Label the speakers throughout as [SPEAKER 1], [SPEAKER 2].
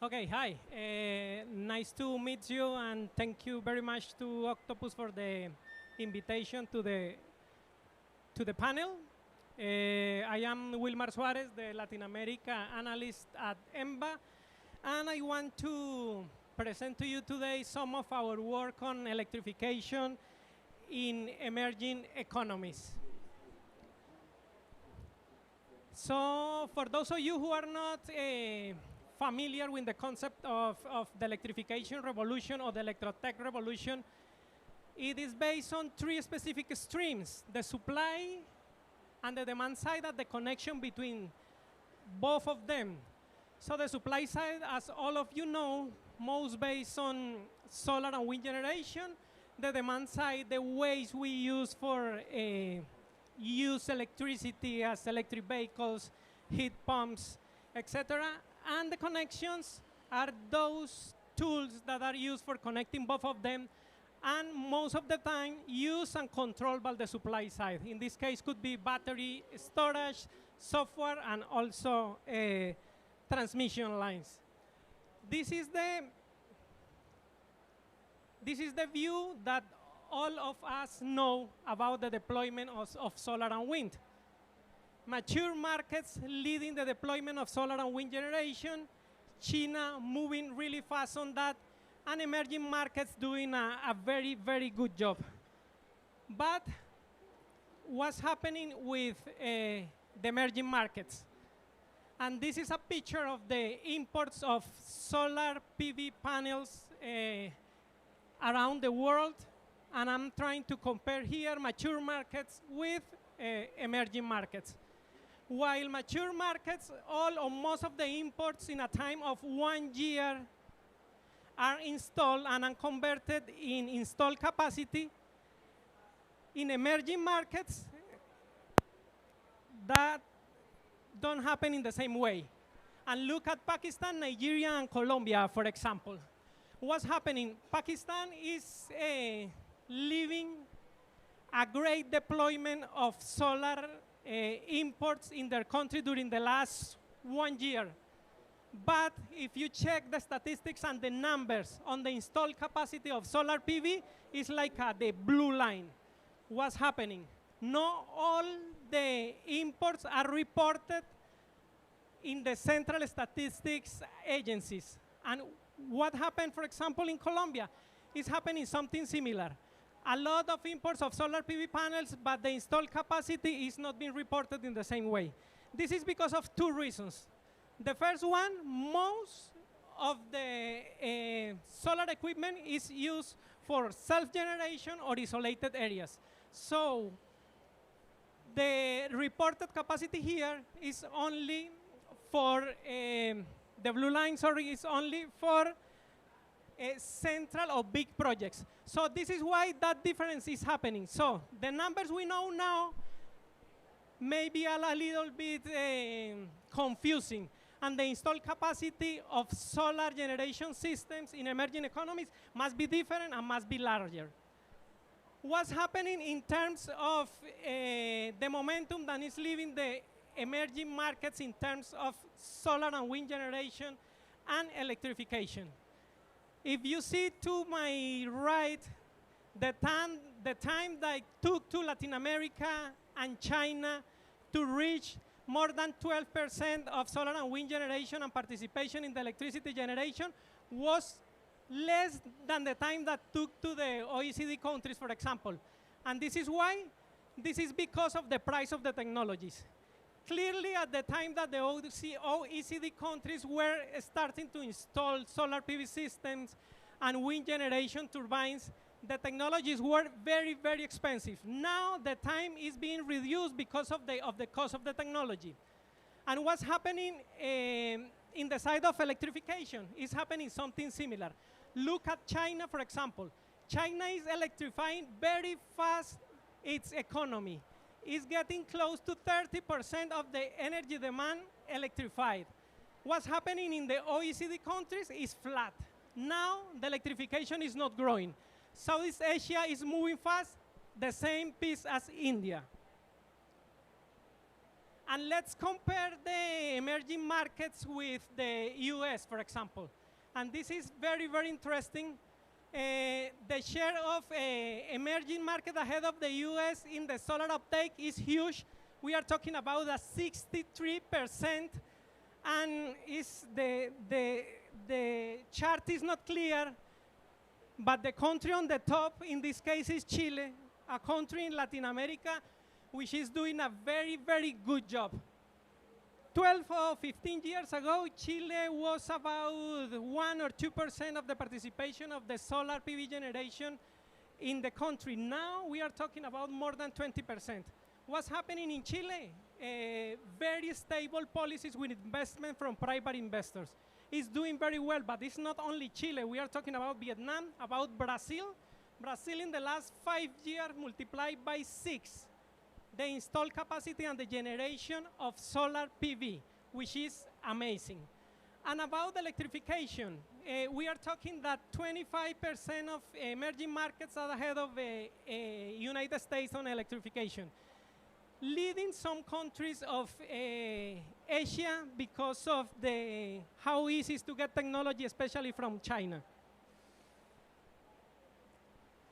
[SPEAKER 1] Okay, hi. Nice to meet you, and thank you very much to Octopus for the invitation to the panel. I am Wilmar Suarez, the Latin America analyst at EMBA, and I want to present to you today some of our work on electrification in emerging economies. So for those of you who are not familiar with the concept of the electrification revolution or the electrotech revolution, it is based on three specific streams: the supply and the demand side, and the connection between both of them. So the supply side, as all of you know, most based on solar and wind generation. The demand side, the ways we use for use electricity as electric vehicles, heat pumps, etc. And the connections are those tools that are used for connecting both of them, and most of the time used and controlled by the supply side. In this case, could be battery storage, software, and also transmission lines. This is the view that all of us know about the deployment of solar and wind. Mature markets leading the deployment of solar and wind generation, China moving really fast on that, and emerging markets doing a very, very good job. But what's happening with the emerging markets? And this is a picture of the imports of solar PV panels around the world. And I'm trying to compare here mature markets with emerging markets. While mature markets, all or most of the imports in a time of 1 year are installed and unconverted in installed capacity, in emerging markets, that don't happen in the same way. And look at Pakistan, Nigeria, and Colombia, for example. What's happening? Pakistan is living a great deployment of solar imports in their country during the last 1 year. But if you check the statistics and the numbers on the installed capacity of solar PV, it's like the blue line. What's happening? Not all the imports are reported in the central statistics agencies. And what happened, for example, in Colombia, is happening something similar. A lot of imports of solar PV panels, but the installed capacity is not being reported in the same way. This is because of two reasons. The first one, most of the solar equipment is used for self-generation or isolated areas. So the reported capacity here is only for, the blue line, sorry, is only for central or big projects. So this is why that difference is happening. So the numbers we know now may be a little bit confusing, and the installed capacity of solar generation systems in emerging economies must be different and must be larger. What's happening in terms of the momentum that is leaving the emerging markets in terms of solar and wind generation and electrification? If you see to my right, the time that it took to Latin America and China to reach more than 12% of solar and wind generation and participation in the electricity generation was less than the time that took to the OECD countries, for example. And this is why? This is because of the price of the technologies. Clearly, at the time that the OECD countries were starting to install solar PV systems and wind generation turbines, the technologies were very, very expensive. Now the time is being reduced because of the cost of the technology. And what's happening in the side of electrification is happening something similar. Look at China, for example. China is electrifying very fast its economy. Is getting close to 30% of the energy demand electrified. What's happening in the OECD countries is flat. Now the electrification is not growing. Southeast Asia is moving fast, the same pace as India. And let's compare the emerging markets with the US, for example. And this is very, very interesting. The share of emerging market ahead of the US in the solar uptake is huge. We are talking about a 63%, and the chart is not clear, but the country on the top in this case is Chile, a country in Latin America which is doing a very, very good job. 12 or 15 years ago, Chile was about 1 or 2% of the participation of the solar PV generation in the country. Now we are talking about more than 20%. What's happening in Chile? Very stable policies with investment from private investors. It's doing very well, but it's not only Chile. We are talking about Vietnam, about Brazil. Brazil in the last 5 years multiplied by 6 the installed capacity and the generation of solar PV, which is amazing. And about electrification, we are talking that 25% of emerging markets are ahead of the United States on electrification, leading some countries of Asia because of how easy it is to get technology, especially from China.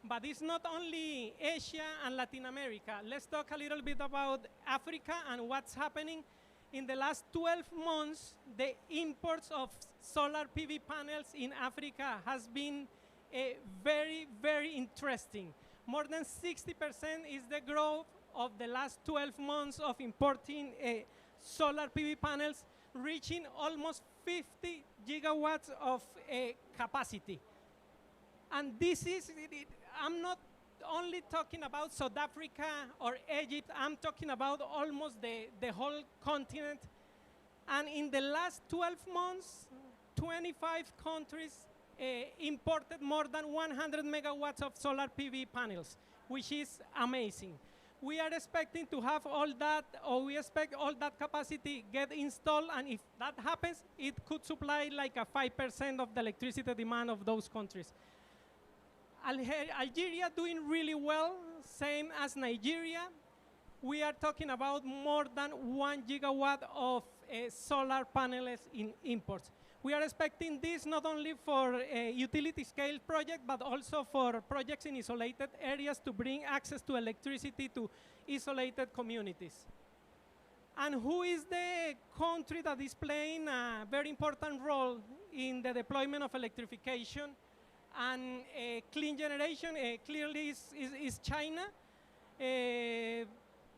[SPEAKER 1] But it's not only Asia and Latin America. Let's talk a little bit about Africa and what's happening. In the last 12 months, the imports of solar PV panels in Africa has been very, very interesting. More than 60% is the growth of the last 12 months of importing solar PV panels, reaching almost 50 gigawatts of capacity. And this is, I'm not only talking about South Africa or Egypt, I'm talking about almost the whole continent. And in the last 12 months, 25 countries imported more than 100 megawatts of solar PV panels, which is amazing. We are expecting to have all that, or we expect all that capacity get installed, and if that happens, it could supply like a 5% of the electricity demand of those countries. Algeria doing really well, same as Nigeria. We are talking about more than 1 gigawatt of solar panels in imports. We are expecting this not only for utility scale projects, but also for projects in isolated areas to bring access to electricity to isolated communities. And who is the country that is playing a very important role in the deployment of electrification and clean generation? Clearly is China.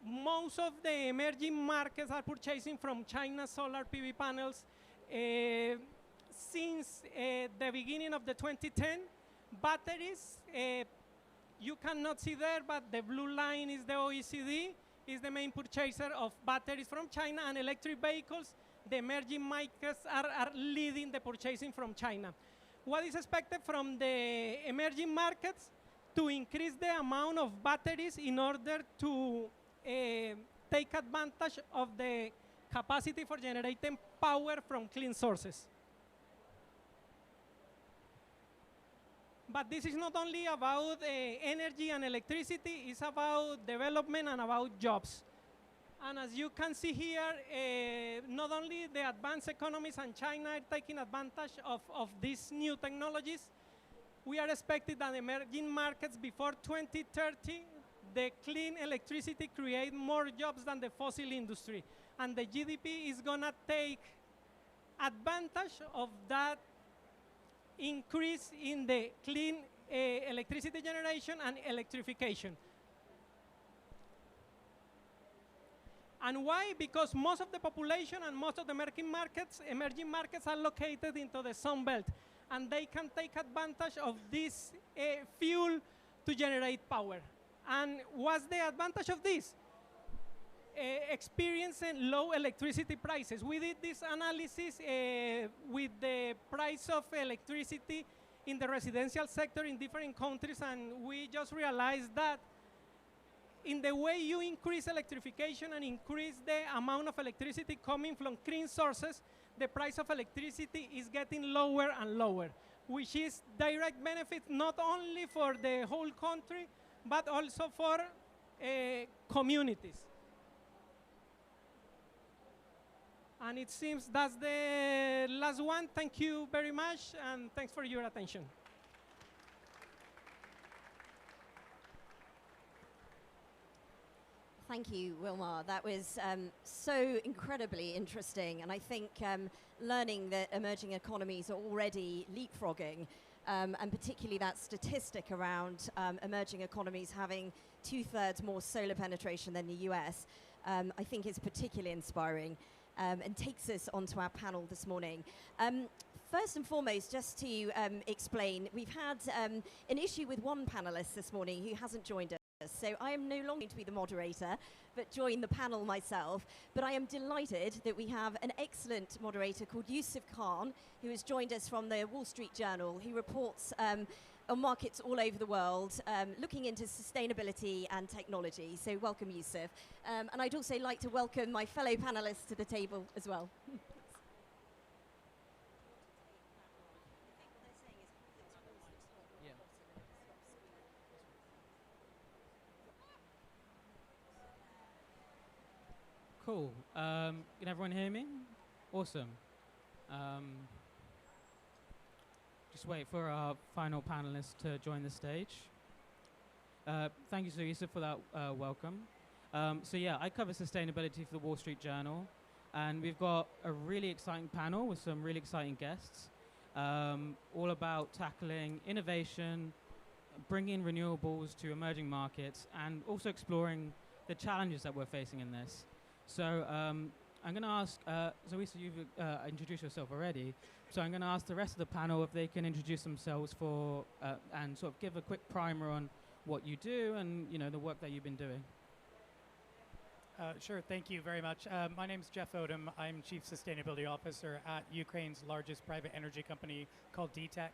[SPEAKER 1] Most of the emerging markets are purchasing from China solar PV panels since the beginning of the 2010. Batteries, you cannot see there, but the blue line is the OECD, is the main purchaser of batteries from China, and electric vehicles, the emerging markets are leading the purchasing from China. What is expected from the emerging markets? To increase the amount of batteries in order to take advantage of the capacity for generating power from clean sources. But this is not only about energy and electricity, it's about development and about jobs. And as you can see here, not only the advanced economies and China are taking advantage of these new technologies, we are expecting that emerging markets before 2030, the clean electricity create more jobs than the fossil industry. And the GDP is gonna take advantage of that increase in the clean electricity generation and electrification. And why? Because most of the population and most of the emerging markets are located into the Sun Belt, and they can take advantage of this fuel to generate power. And what's the advantage of this? Experiencing low electricity prices. We did this analysis with the price of electricity in the residential sector in different countries, and we just realized that in the way you increase electrification and increase the amount of electricity coming from clean sources, the price of electricity is getting lower and lower, which is direct benefit not only for the whole country, but also for communities. And it seems that's the last one. Thank you very much, and thanks for your attention.
[SPEAKER 2] Thank you, Wilmar. That was so incredibly interesting. And I think learning that emerging economies are already leapfrogging, and particularly that statistic around emerging economies having 2/3 more solar penetration than the US, I think is particularly inspiring and takes us onto our panel this morning. First and foremost, just to explain, we've had an issue with one panelist this morning who hasn't joined us. So I am no longer going to be the moderator, but join the panel myself. But I am delighted that we have an excellent moderator called Yusuf Khan, who has joined us from the Wall Street Journal. He reports on markets all over the world, looking into sustainability and technology. So welcome, Yusuf. And I'd also like to welcome my fellow panelists to the table as well.
[SPEAKER 3] Cool. Can everyone hear me? Awesome. Just wait for our final panelist to join the stage. Thank you, Sir Yusuf, for that welcome. So yeah, I cover sustainability for the Wall Street Journal, and we've got a really exciting panel with some really exciting guests, all about tackling innovation, bringing renewables to emerging markets, and also exploring the challenges that we're facing in this. So I'm going to ask, Zoisa, you've introduced yourself already, so I'm going to ask the rest of the panel if they can introduce themselves for and sort of give a quick primer on what you do and the work that you've been doing.
[SPEAKER 4] Sure, thank you very much. My name is Jeff Odom. I'm Chief Sustainability Officer at Ukraine's largest private energy company called DTEC.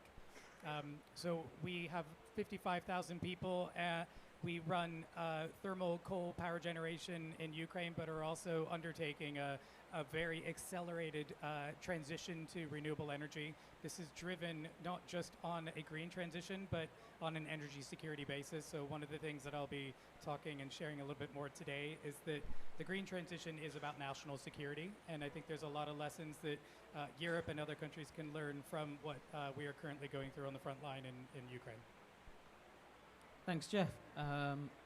[SPEAKER 4] So we have 55,000 people. We run thermal coal power generation in Ukraine, but are also undertaking a very accelerated transition to renewable energy. This is driven not just on a green transition, but on an energy security basis. So one of the things that I'll be talking and sharing a little bit more today is that the green transition is about national security. And I think there's a lot of lessons that Europe and other countries can learn from what we are currently going through on the front line in Ukraine.
[SPEAKER 3] Thanks, Jeff.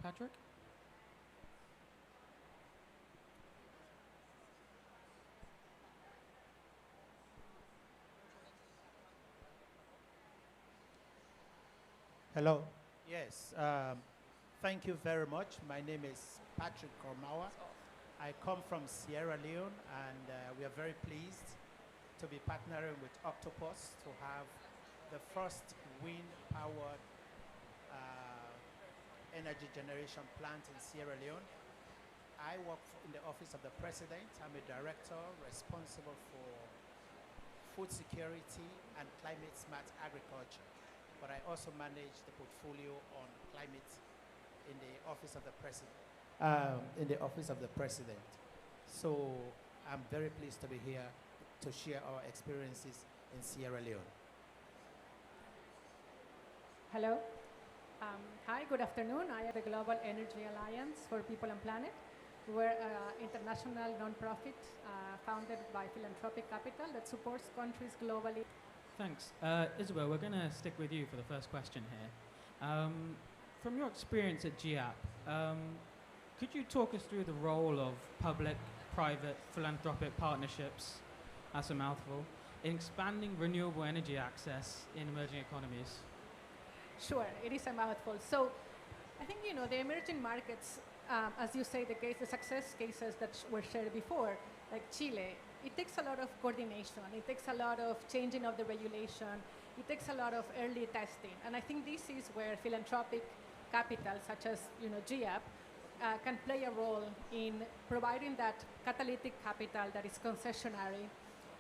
[SPEAKER 3] Patrick?
[SPEAKER 5] Hello. Yes. Thank you very much. My name is Patrick Kormawa. I come from Sierra Leone, and we are very pleased to be partnering with Octopus to have the first wind-powered energy generation plant in Sierra Leone. I work in the Office of the President. I'm a director responsible for food security and climate-smart agriculture. But I also manage the portfolio on climate in the Office of the President. So I'm very pleased to be here to share our experiences in Sierra Leone.
[SPEAKER 6] Hello. Hi, good afternoon. I am the Global Energy Alliance for People and Planet. We're an international nonprofit founded by philanthropic capital that supports countries globally.
[SPEAKER 3] Thanks. Isabel, we're going to stick with you for the first question here. From your experience at GIAP, could you talk us through the role of public-private philanthropic partnerships, that's a mouthful, in expanding renewable energy access in emerging economies?
[SPEAKER 6] Sure, it is a mouthful. So I think, the emerging markets, as you say, the success cases that were shared before, like Chile, it takes a lot of coordination. It takes a lot of changing of the regulation. It takes a lot of early testing. And I think this is where philanthropic capital, such as, GIAP, can play a role in providing that catalytic capital that is concessionary,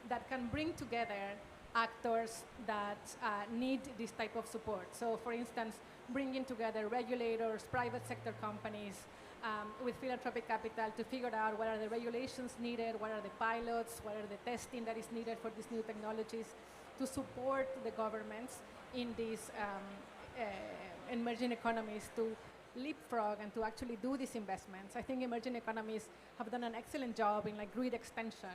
[SPEAKER 6] that can bring together actors that need this type of support. So for instance, bringing together regulators, private sector companies with philanthropic capital to figure out what are the regulations needed, what are the pilots, what are the testing that is needed for these new technologies to support the governments in these emerging economies to leapfrog and to actually do these investments. I think emerging economies have done an excellent job in grid extension,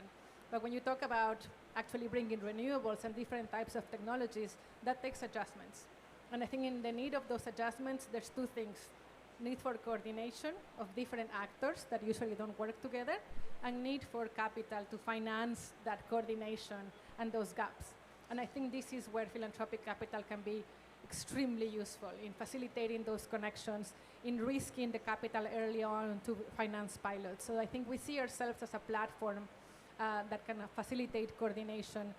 [SPEAKER 6] But when you talk about actually bringing renewables and different types of technologies, that takes adjustments. And I think in the need of those adjustments, there's two things. Need for coordination of different actors that usually don't work together, and need for capital to finance that coordination and those gaps. And I think this is where philanthropic capital can be extremely useful in facilitating those connections, in risking the capital early on to finance pilots. So I think we see ourselves as a platform that can facilitate coordination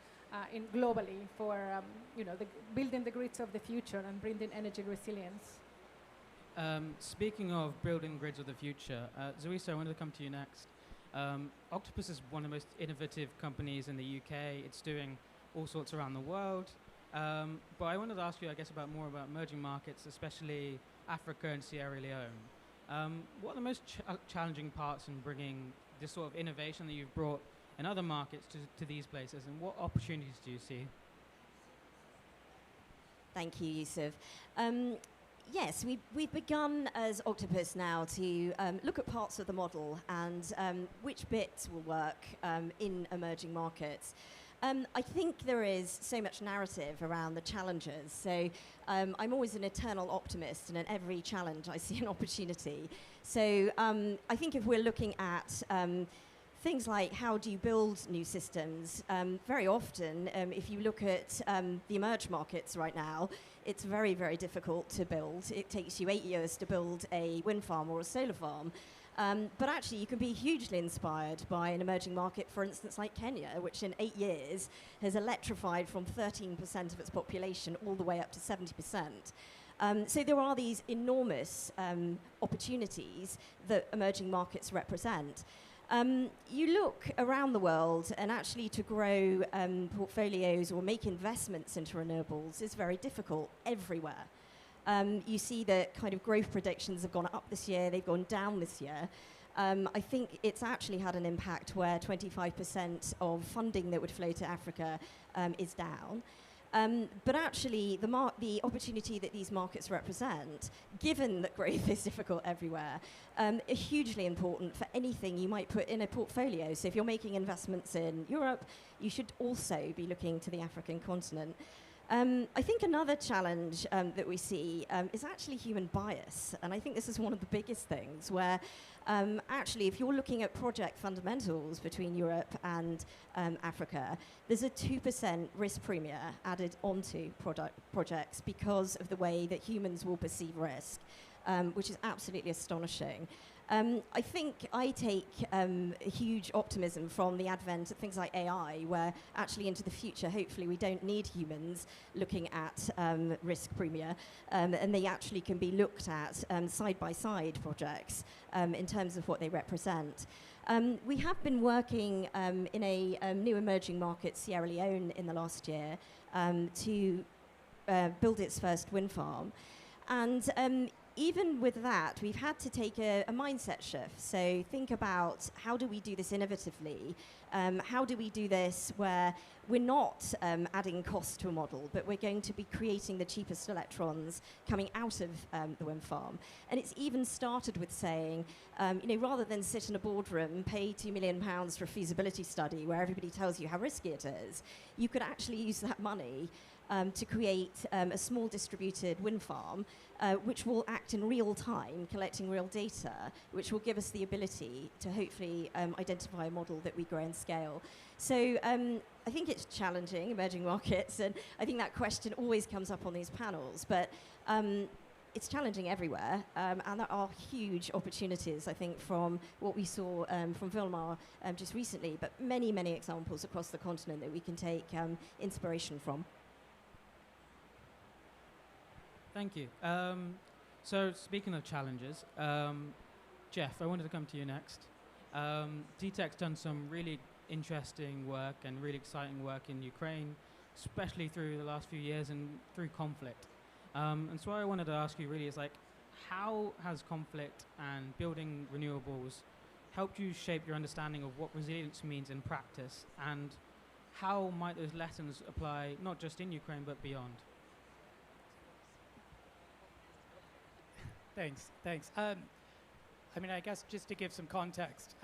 [SPEAKER 6] globally for building the grids of the future and bringing energy resilience.
[SPEAKER 3] Speaking of building grids of the future, Zoisa, I wanted to come to you next. Octopus is one of the most innovative companies in the UK. It's doing all sorts around the world. But I wanted to ask you, I guess, more about emerging markets, especially Africa and Sierra Leone. What are the most challenging parts in bringing this sort of innovation that you've brought in other markets to these places, and what opportunities do you see?
[SPEAKER 2] Thank you, Yusuf. Yes, we've begun as Octopus now to look at parts of the model and which bits will work in emerging markets. I think there is so much narrative around the challenges. So I'm always an eternal optimist, and in every challenge I see an opportunity. So I think if we're looking at things like how do you build new systems, very often if you look at the emerged markets right now, it's very, very difficult to build. It takes you 8 years to build a wind farm or a solar farm. But actually, you can be hugely inspired by an emerging market, for instance, like Kenya, which in 8 years has electrified from 13% of its population all the way up to 70%. So there are these enormous opportunities that emerging markets represent. You look around the world, and actually to grow portfolios or make investments into renewables is very difficult everywhere. You see that kind of growth predictions have gone up this year, they've gone down this year. I think it's actually had an impact where 25% of funding that would flow to Africa is down. But actually, the opportunity that these markets represent, given that growth is difficult everywhere, are hugely important for anything you might put in a portfolio. So if you're making investments in Europe, you should also be looking to the African continent. I think another challenge that we see is actually human bias. And I think this is one of the biggest things where actually if you're looking at project fundamentals between Europe and Africa, there's a 2% risk premium added onto projects because of the way that humans will perceive risk, which is absolutely astonishing. I think I take huge optimism from the advent of things like AI, where actually into the future, hopefully we don't need humans looking at risk premia, and they actually can be looked at side-by-side projects in terms of what they represent. We have been working in a new emerging market, Sierra Leone, in the last year to build its first wind farm. And even with that, we've had to take a mindset shift. So think about how do we do this innovatively? How do we do this where we're not adding cost to a model, but we're going to be creating the cheapest electrons coming out of the wind farm? And it's even started with saying, rather than sit in a boardroom, pay £2 million for a feasibility study where everybody tells you how risky it is, you could actually use that money to create a small distributed wind farm, which will act in real time, collecting real data, which will give us the ability to hopefully identify a model that we grow and scale. So I think it's challenging, emerging markets, and I think that question always comes up on these panels, but it's challenging everywhere, and there are huge opportunities, I think, from what we saw from Vilmar just recently, but many, many examples across the continent that we can take inspiration from.
[SPEAKER 3] Thank you. So speaking of challenges, Jeff, I wanted to come to you next. DTEC's done some really interesting work and really exciting work in Ukraine, especially through the last few years and through conflict. And so what I wanted to ask you really is how has conflict and building renewables helped you shape your understanding of what resilience means in practice, and how might those lessons apply not just in Ukraine but beyond?
[SPEAKER 4] Thanks. I guess just to give some context,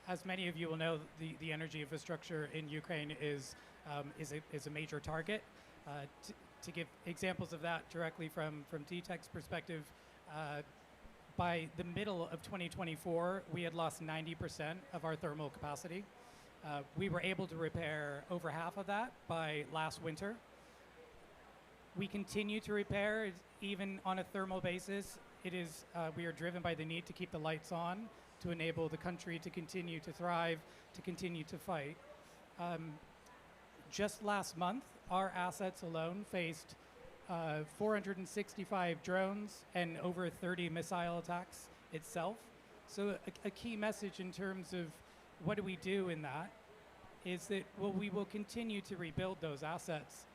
[SPEAKER 4] as many of you will know, the energy infrastructure in Ukraine is a major target. To give examples of that directly from DTEC's perspective, by the middle of 2024, we had lost 90% of our thermal capacity. We were able to repair over half of that by last winter. We continue to repair, even on a thermal basis. We are driven by the need to keep the lights on, to enable the country to continue to thrive, to continue to fight. Just last month, our assets alone faced 465 drones and over 30 missile attacks itself. So a key message in terms of what do we do in that is that, well, we will continue to rebuild those assets,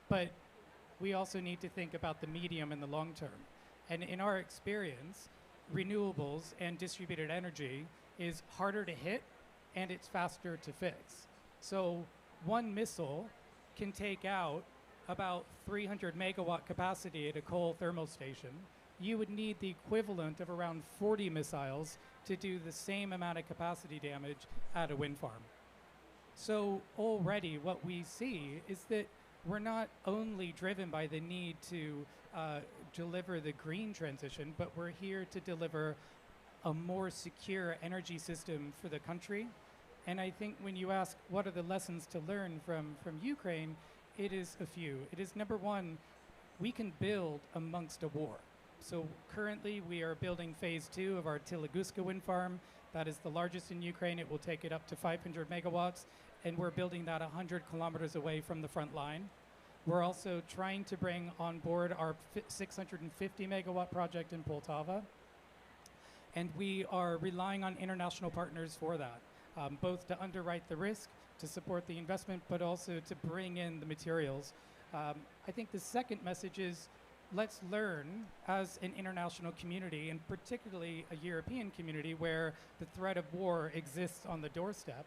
[SPEAKER 4] but we also need to think about the medium and the long term. And in our experience, renewables and distributed energy is harder to hit and it's faster to fix. So one missile can take out about 300 megawatt capacity at a coal thermal station. You would need the equivalent of around 40 missiles to do the same amount of capacity damage at a wind farm. So already what we see is that we're not only driven by the need to deliver the green transition, but we're here to deliver a more secure energy system for the country. And I think when you ask what are the lessons to learn from Ukraine, it is a few. It is, number one, we can build amongst a war. So currently we are building phase 2 of our Tileguska wind farm. That is the largest in Ukraine. It will take it up to 500 megawatts. And we're building that 100 kilometers away from the front line. We're also trying to bring on board our 650 megawatt project in Poltava. And we are relying on international partners for that, both to underwrite the risk, to support the investment, but also to bring in the materials. I think the second message is, let's learn as an international community, and particularly a European community where the threat of war exists on the doorstep,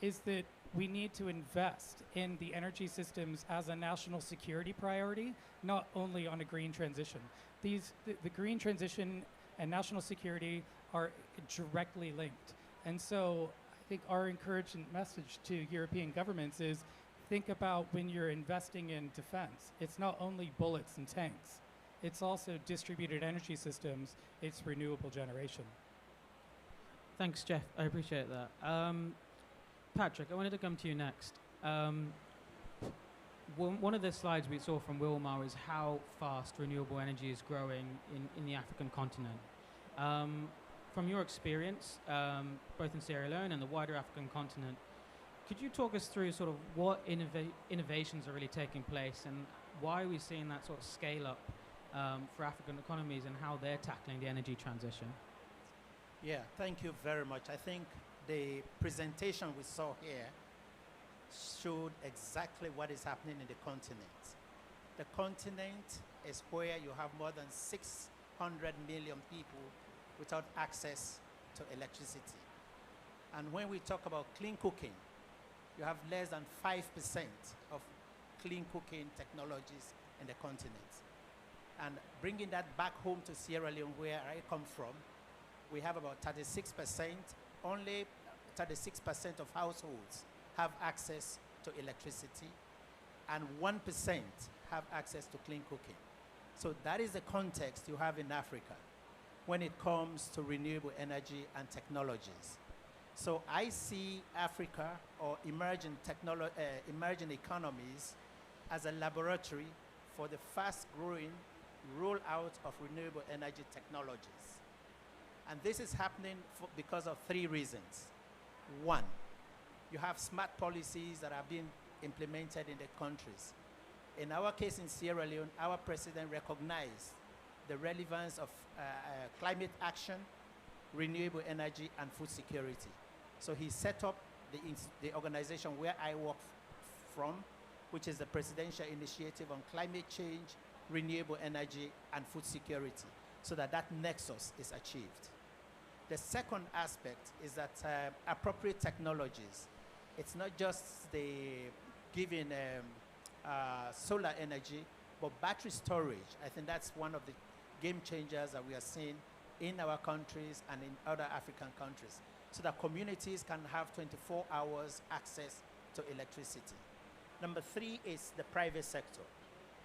[SPEAKER 4] is that we need to invest in the energy systems as a national security priority, not only on a green transition. The green transition and national security are directly linked. And so I think our encouraging message to European governments is, think about when you're investing in defense, it's not only bullets and tanks, it's also distributed energy systems, it's renewable generation.
[SPEAKER 3] Thanks, Jeff. I appreciate that. Patrick, I wanted to come to you next. One of the slides we saw from Wilmar is how fast renewable energy is growing in the African continent. From your experience, both in Sierra Leone and the wider African continent, could you talk us through sort of what innovations are really taking place and why are we seeing that sort of scale up for African economies and how they're tackling the energy transition?
[SPEAKER 5] Yeah, thank you very much. I think the presentation we saw here showed exactly what is happening in the continent. The continent is where you have more than 600 million people without access to electricity. And when we talk about clean cooking, you have less than 5% of clean cooking technologies in the continent. And bringing that back home to Sierra Leone, where I come from, we have about 36%. Only 36% of households have access to electricity, and 1% have access to clean cooking. So that is the context you have in Africa when it comes to renewable energy and technologies. So I see Africa, or emerging economies, as a laboratory for the fast-growing rollout of renewable energy technologies. And this is happening because of 3 reasons. 1, you have smart policies that are being implemented in the countries. In our case in Sierra Leone, our president recognized the relevance of climate action, renewable energy, and food security. So he set up the organization where I work from, which is the Presidential Initiative on Climate Change, Renewable Energy, and Food Security, so that that nexus is achieved. The second aspect is that appropriate technologies. It's not just the giving solar energy, but battery storage. I think that's one of the game changers that we are seeing in our countries and in other African countries. so that communities can have 24 hours access to electricity. Number 3 is the private sector.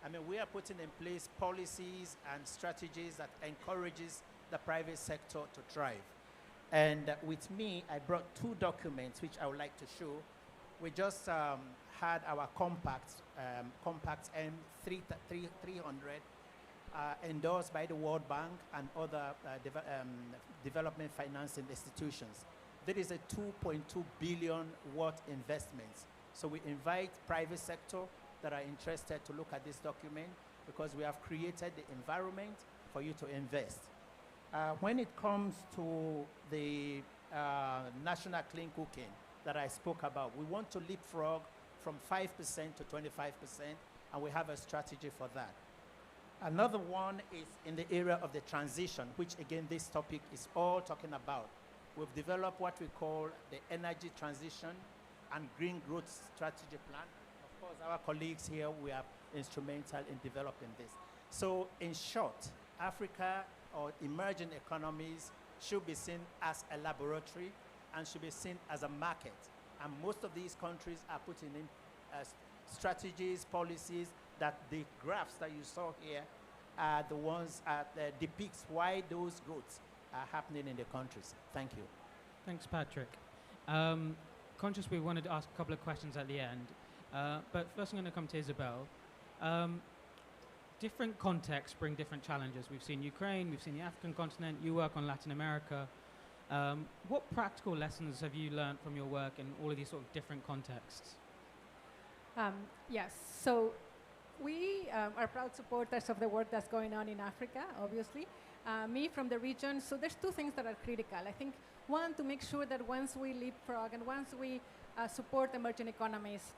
[SPEAKER 5] I mean, we are putting in place policies and strategies that encourages the private sector to thrive. And with me, I brought 2 documents which I would like to show. We just had our compact M300 endorsed by the World Bank and other development financing institutions. There is a 2.2 billion worth investments. So we invite private sector that are interested to look at this document because we have created the environment for you to invest. When it comes to the national clean cooking that I spoke about, we want to leapfrog from 5% to 25%, and we have a strategy for that. Another one is in the area of the transition, which again this topic is all talking about. We've developed what we call the energy transition and green growth strategy plan. Of course, our colleagues here, we are instrumental in developing this. So in short, Africa or emerging economies should be seen as a laboratory and should be seen as a market. And most of these countries are putting in strategies, policies, that the graphs that you saw here are the ones that depicts why those growths are happening in the countries. Thank you.
[SPEAKER 3] Thanks, Patrick. Conscious we wanted to ask a couple of questions at the end, but first I'm going to come to Isabel. Different contexts bring different challenges. We've seen Ukraine, we've seen the African continent, you work on Latin America. What practical lessons have you learned from your work in all of these sort of different contexts?
[SPEAKER 6] Yes, so we are proud supporters of the work that's going on in Africa, obviously. Me from the region, so there's 2 things that are critical. I think one, to make sure that once we leapfrog and once we support emerging economies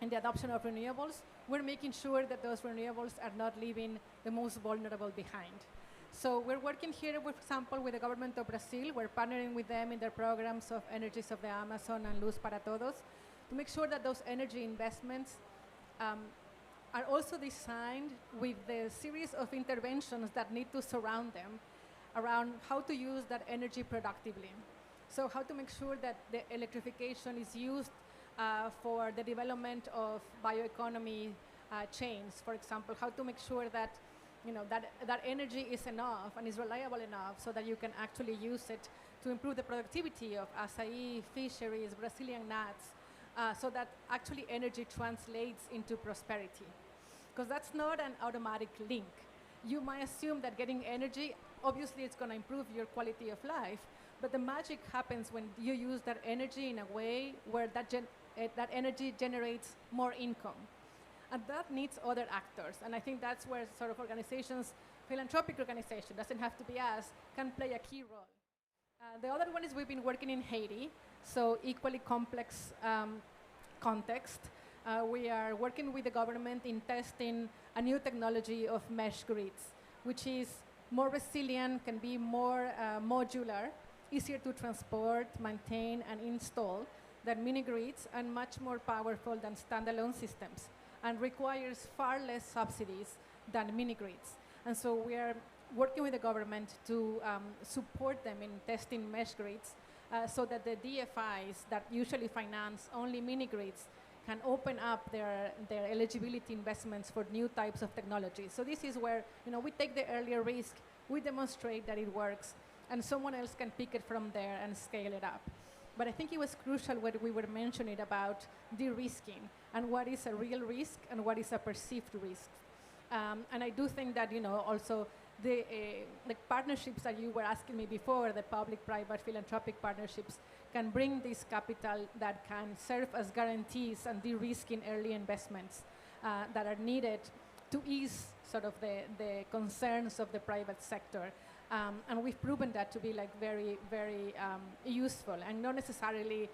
[SPEAKER 6] in the adoption of renewables, we're making sure that those renewables are not leaving the most vulnerable behind. So we're working here, for example, with the government of Brazil. We're partnering with them in their programs of Energies of the Amazon and Luz para Todos to make sure that those energy investments are also designed with the series of interventions that need to surround them around how to use that energy productively. So how to make sure that the electrification is used for the development of bioeconomy chains, for example, how to make sure that that energy is enough and is reliable enough so that you can actually use it to improve the productivity of acai, fisheries, Brazilian nuts, so that actually energy translates into prosperity. Because that's not an automatic link. You might assume that getting energy, obviously it's going to improve your quality of life, but the magic happens when you use that energy in a way where that energy generates more income. And that needs other actors. And I think that's where sort of organizations, philanthropic organizations, doesn't have to be us, can play a key role. The other one is we've been working in Haiti, so equally complex context. We are working with the government in testing a new technology of mesh grids, which is more resilient, can be more modular, easier to transport, maintain, and install than mini grids, and much more powerful than standalone systems, and requires far less subsidies than mini grids. And so we are working with the government to support them in testing mesh grids so that the DFIs that usually finance only mini grids can open up their eligibility investments for new types of technology. So this is where we take the earlier risk, we demonstrate that it works, and someone else can pick it from there and scale it up. But I think it was crucial what we were mentioning about de-risking and what is a real risk and what is a perceived risk. And I do think that also the partnerships that you were asking me before, the public-private philanthropic partnerships, can bring this capital that can serve as guarantees and de-risking early investments that are needed to ease sort of the concerns of the private sector. And we've proven that to be very, very useful and not necessarily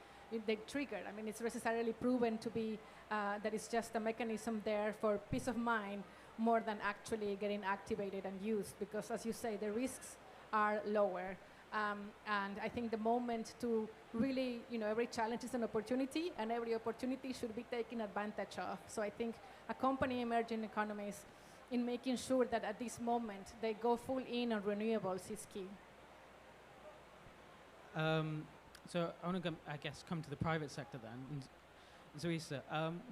[SPEAKER 6] the trigger. I mean, it's necessarily proven to be that it's just a mechanism there for peace of mind more than actually getting activated and used, because as you say, the risks are lower. And I think the moment to really, every challenge is an opportunity, and every opportunity should be taken advantage of. So I think accompany emerging economies in making sure that at this moment they go full in on renewables is key.
[SPEAKER 3] So I want to, I guess, come to the private sector then. And Zoisa,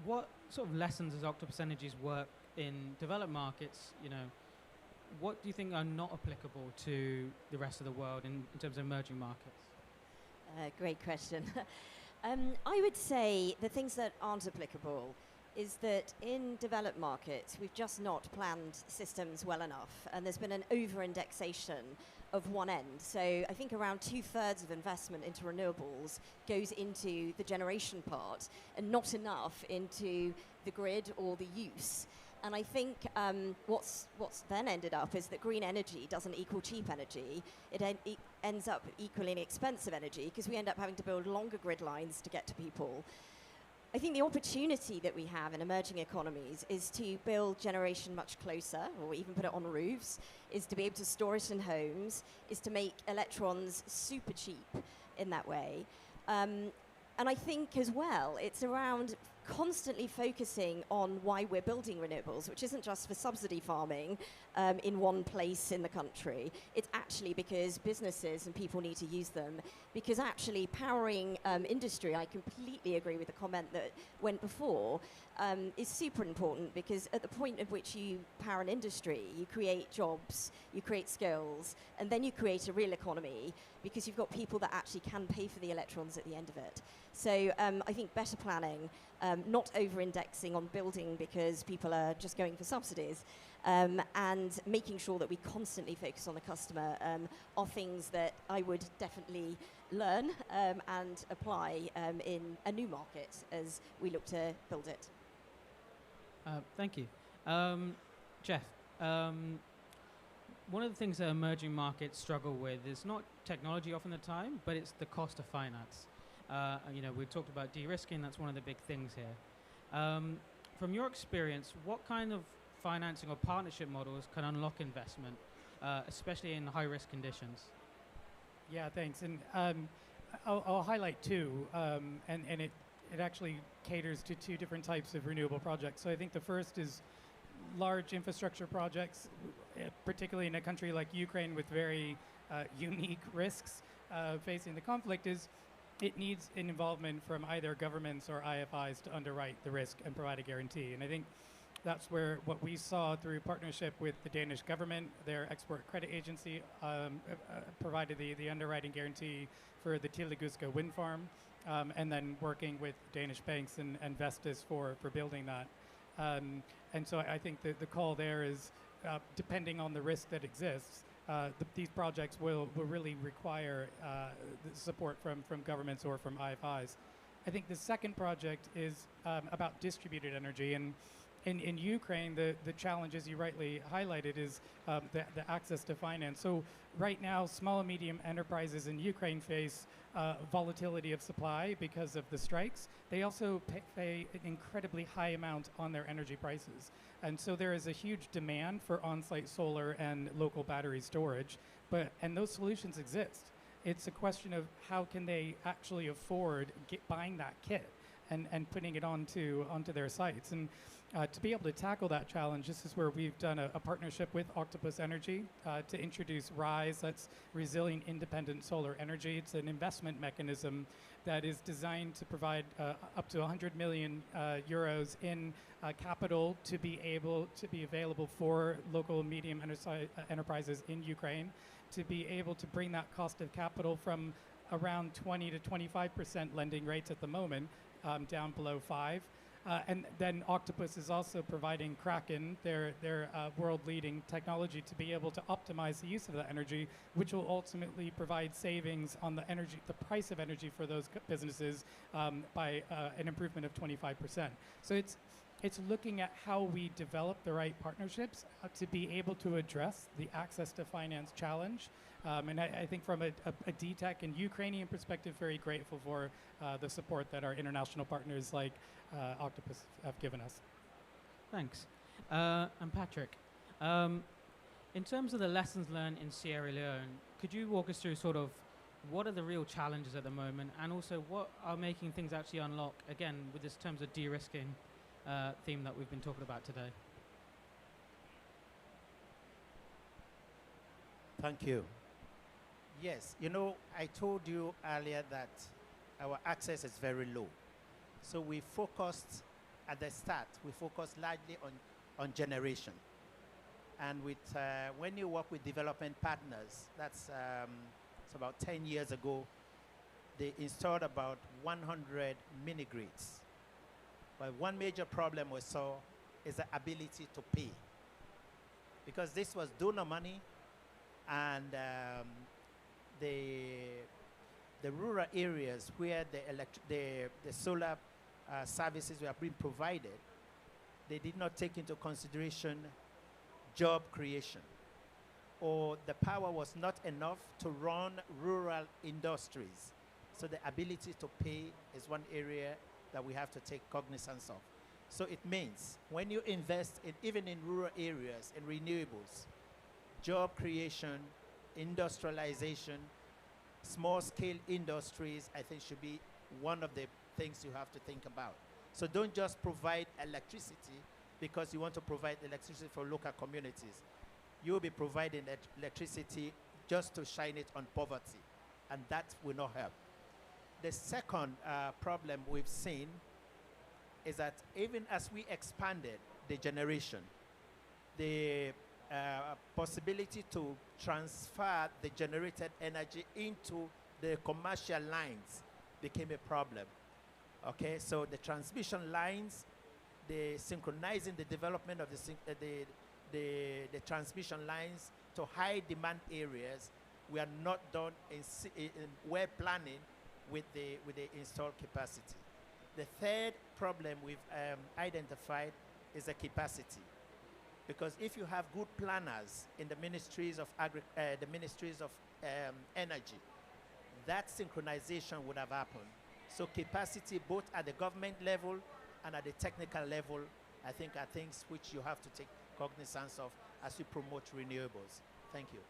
[SPEAKER 3] what sort of lessons does Octopus Energy's work in developed markets, what do you think are not applicable to the rest of the world in terms of emerging markets?
[SPEAKER 2] Great question. I would say the things that aren't applicable is that in developed markets, we've just not planned systems well enough, and there's been an over-indexation of one end. So I think around 2/3 of investment into renewables goes into the generation part and not enough into the grid or the use. And I think what's then ended up is that green energy doesn't equal cheap energy. It ends up equaling expensive energy because we end up having to build longer grid lines to get to people. I think the opportunity that we have in emerging economies is to build generation much closer, or even put it on roofs, is to be able to store it in homes, is to make electrons super cheap in that way. And I think as well, it's around constantly focusing on why we're building renewables, which isn't just for subsidy farming in one place in the country. It's actually because businesses and people need to use them. Because actually powering industry, I completely agree with the comment that went before, is super important, because at the point at which you power an industry, you create jobs, you create skills, and then you create a real economy because you've got people that actually can pay for the electrons at the end of it. So I think better planning, not over-indexing on building because people are just going for subsidies, and making sure that we constantly focus on the customer are things that I would definitely learn and apply in a new market as we look to build it.
[SPEAKER 3] Thank you. Jeff, one of the things that emerging markets struggle with is not technology often the time, but it's the cost of finance. We talked about de-risking, that's one of the big things here. From your experience, what kind of financing or partnership models can unlock investment, especially in high-risk conditions?
[SPEAKER 4] Yeah, thanks. And I'll highlight two, and it actually caters to two different types of renewable projects. So I think the first is large infrastructure projects, particularly in a country like Ukraine with very unique risks facing the conflict, is it needs an involvement from either governments or IFIs to underwrite the risk and provide a guarantee. And I think that's where what we saw through partnership with the Danish government, their export credit agency provided the underwriting guarantee for the Tileguska wind farm, and then working with Danish banks and Vestas for building that. And so I think the call there is, depending on the risk that exists, these projects will really require the support from governments or from IFIs. I think the second project is about distributed energy. And in Ukraine, the challenge, as you rightly highlighted, is the access to finance. So right now, small and medium enterprises in Ukraine face volatility of supply because of the strikes. They also pay an incredibly high amount on their energy prices. And so there is a huge demand for on-site solar and local battery storage, and those solutions exist. It's a question of how can they actually afford buying that kit and putting it onto their sites. And to be able to tackle that challenge, this is where we've done a partnership with Octopus Energy to introduce RISE, that's Resilient Independent Solar Energy. It's an investment mechanism that is designed to provide up to 100 million euros in capital to be able to be available for local and medium enterprises in Ukraine, to be able to bring that cost of capital from around 20 to 25% lending rates at the moment down below 5%. And then Octopus is also providing Kraken, their world-leading technology, to be able to optimize the use of that energy, which will ultimately provide savings on the price of energy for those businesses by an improvement of 25%. So it's looking at how we develop the right partnerships to be able to address the access to finance challenge. And I think from a DTEC and Ukrainian perspective, very grateful for the support that our international partners like Octopus have given us.
[SPEAKER 3] Thanks. And Patrick, in terms of the lessons learned in Sierra Leone, could you walk us through sort of what are the real challenges at the moment, and also what are making things actually unlock, again, with this terms of de-risking theme that we've been talking about today?
[SPEAKER 5] Thank you. Yes, you know, I told you earlier that our access is very low. So we focused at the start, we focused largely on generation. And with, when you work with development partners, it's about 10 years ago, they installed about 100 mini grids. But one major problem we saw is the ability to pay. Because this was donor money, and the rural areas where the solar services were being provided, they did not take into consideration job creation, or the power was not enough to run rural industries. So the ability to pay is one area that we have to take cognizance of. So it means when you invest in, even in rural areas, in renewables, job creation, industrialization, small-scale industries, I think should be one of the things you have to think about. So don't just provide electricity because you want to provide electricity for local communities. You'll be providing electricity just to shine it on poverty, and that will not help. The second problem we've seen is that even as we expanded the generation, the possibility to transfer the generated energy into the commercial lines became a problem. Okay, so the transmission lines, the synchronizing the development of the transmission lines to high demand areas, we are not done in well planning with the installed capacity. The third problem we've identified is the capacity. Because if you have good planners in the ministries of energy, that synchronization would have happened. So capacity, both at the government level and at the technical level, I think are things which you have to take cognizance of as you promote renewables. Thank you.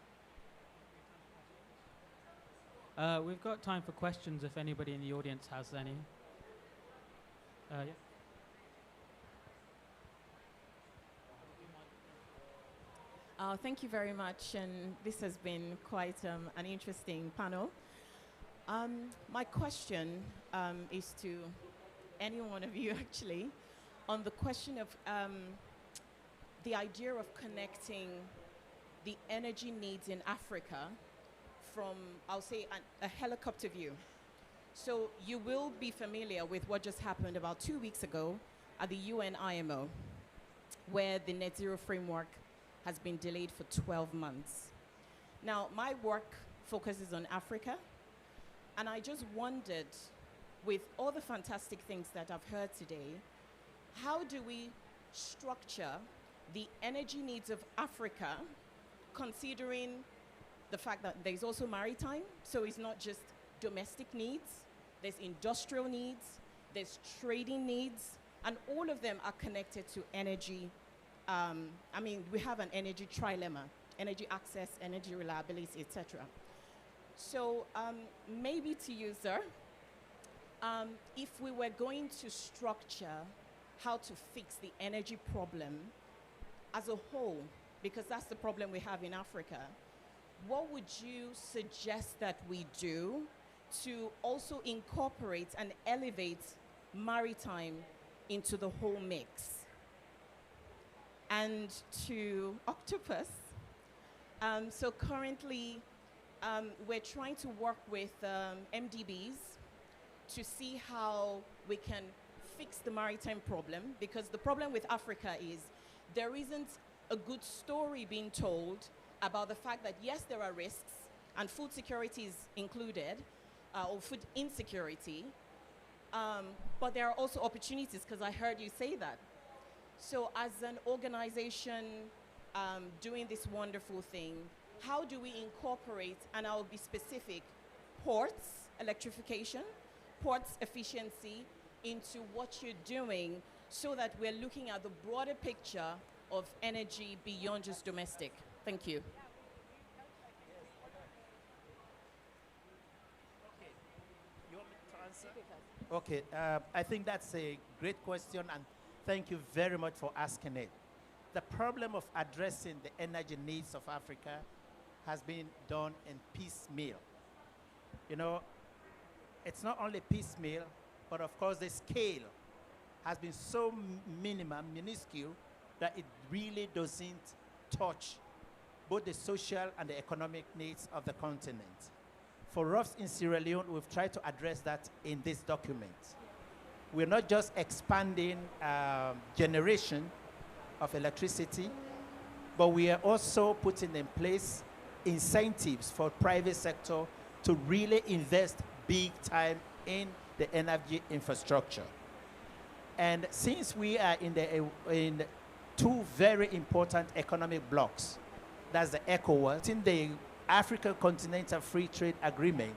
[SPEAKER 3] We've got time for questions if anybody in the audience has any. Yeah.
[SPEAKER 7] Thank you very much, and this has been quite an interesting panel. My question is to any one of you, actually, on the question of the idea of connecting the energy needs in Africa from, I'll say, a helicopter view. So you will be familiar with what just happened about 2 weeks ago at the UN IMO, where the net zero framework has been delayed for 12 months. Now, my work focuses on Africa, and I just wondered, with all the fantastic things that I've heard today, how do we structure the energy needs of Africa, considering the fact that there's also maritime, so it's not just domestic needs, there's industrial needs, there's trading needs, and all of them are connected to energy. I mean, we have an energy trilemma: energy access, energy reliability, etc. So maybe to you, sir, if we were going to structure how to fix the energy problem as a whole, because that's the problem we have in Africa, what would you suggest that we do to also incorporate and elevate maritime into the whole mix? And to Octopus, so currently we're trying to work with MDBs to see how we can fix the maritime problem, because the problem with Africa is there isn't a good story being told about the fact that yes, there are risks, and food security is included, or food insecurity, but there are also opportunities, because I heard you say that. So as an organization doing this wonderful thing, how do we incorporate, and I'll be specific, ports electrification, ports efficiency into what you're doing, so that we're looking at the broader picture of energy beyond just domestic? Thank you.
[SPEAKER 5] Okay. You want me to answer? Okay, I think that's a great question, and thank you very much for asking it. The problem of addressing the energy needs of Africa has been done in piecemeal. You know, it's not only piecemeal, but of course the scale has been so minuscule that it really doesn't touch both the social and the economic needs of the continent. For us in Sierra Leone, we've tried to address that in this document. We're not just expanding generation of electricity, but we are also putting in place incentives for private sector to really invest big time in the energy infrastructure. And since we are in two very important economic blocks, that's the ECOWAS, in the African Continental Free Trade Agreement,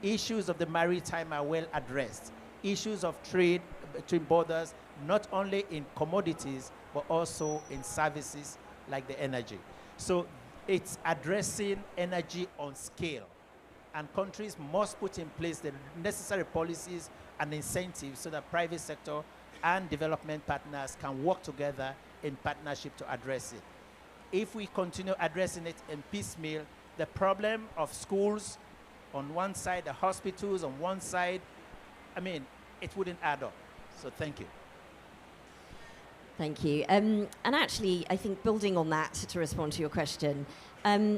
[SPEAKER 5] issues of the maritime are well addressed. Issues of trade between borders, not only in commodities, but also in services like the energy. So it's addressing energy on scale. And countries must put in place the necessary policies and incentives so that private sector and development partners can work together in partnership to address it. If we continue addressing it in piecemeal, the problem of schools on one side, the hospitals on one side, I mean, it wouldn't add up. So thank you.
[SPEAKER 2] Thank you. And actually, I think building on that to respond to your question,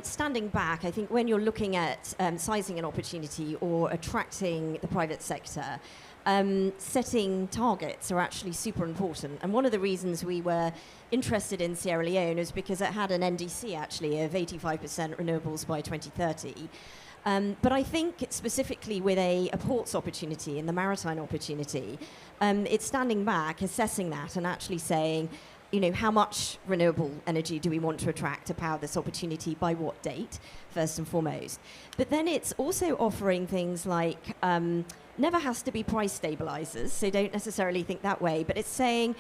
[SPEAKER 2] standing back, I think when you're looking at sizing an opportunity or attracting the private sector, setting targets are actually super important. And one of the reasons we were interested in Sierra Leone is because it had an NDC actually of 85% renewables by 2030. But I think specifically with a ports opportunity and the maritime opportunity, it's standing back, assessing that and actually saying, you know, how much renewable energy do we want to attract to power this opportunity by what date, first and foremost. But then it's also offering things like never has to be price stabilizers, so don't necessarily think that way, but it's saying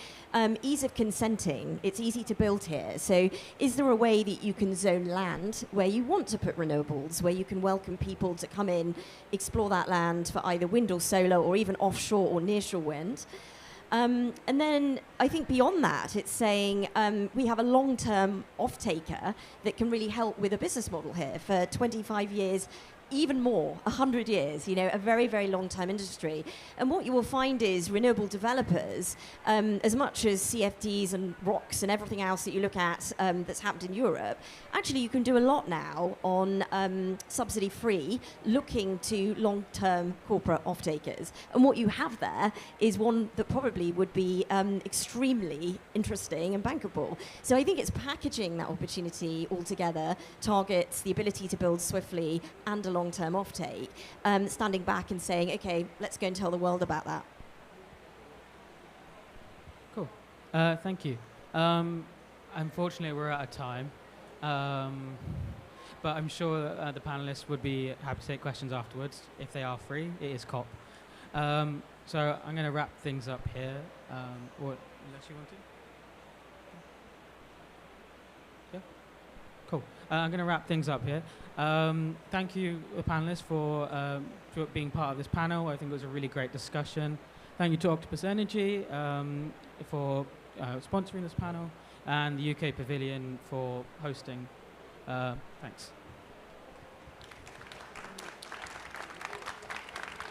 [SPEAKER 2] ease of consenting, it's easy to build here. So is there a way that you can zone land where you want to put renewables, where you can welcome people to come in, explore that land for either wind or solar or even offshore or nearshore wind? And then I think beyond that, it's saying we have a long-term off-taker that can really help with a business model here for 25 years, even more, 100 years, you know, a very, very long-time industry. And what you will find is renewable developers, as much as CFDs and ROCs and everything else that you look at that's happened in Europe, actually you can do a lot now on subsidy-free, looking to long-term corporate off-takers. And what you have there is one that probably would be extremely interesting and bankable. So I think it's packaging that opportunity all together, targets the ability to build swiftly and a long-term offtake, standing back and saying, okay, let's go and tell the world about that.
[SPEAKER 3] Cool. Thank you. Unfortunately, we're out of time. But I'm sure the panelists would be happy to take questions afterwards if they are free. It is COP. So I'm going to wrap things up here. Or unless you want to? Yeah? Cool. I'm going to wrap things up here. Thank you, the panelists, for being part of this panel. I think it was a really great discussion. Thank you to Octopus Energy for sponsoring this panel, and the UK Pavilion for hosting. Thanks.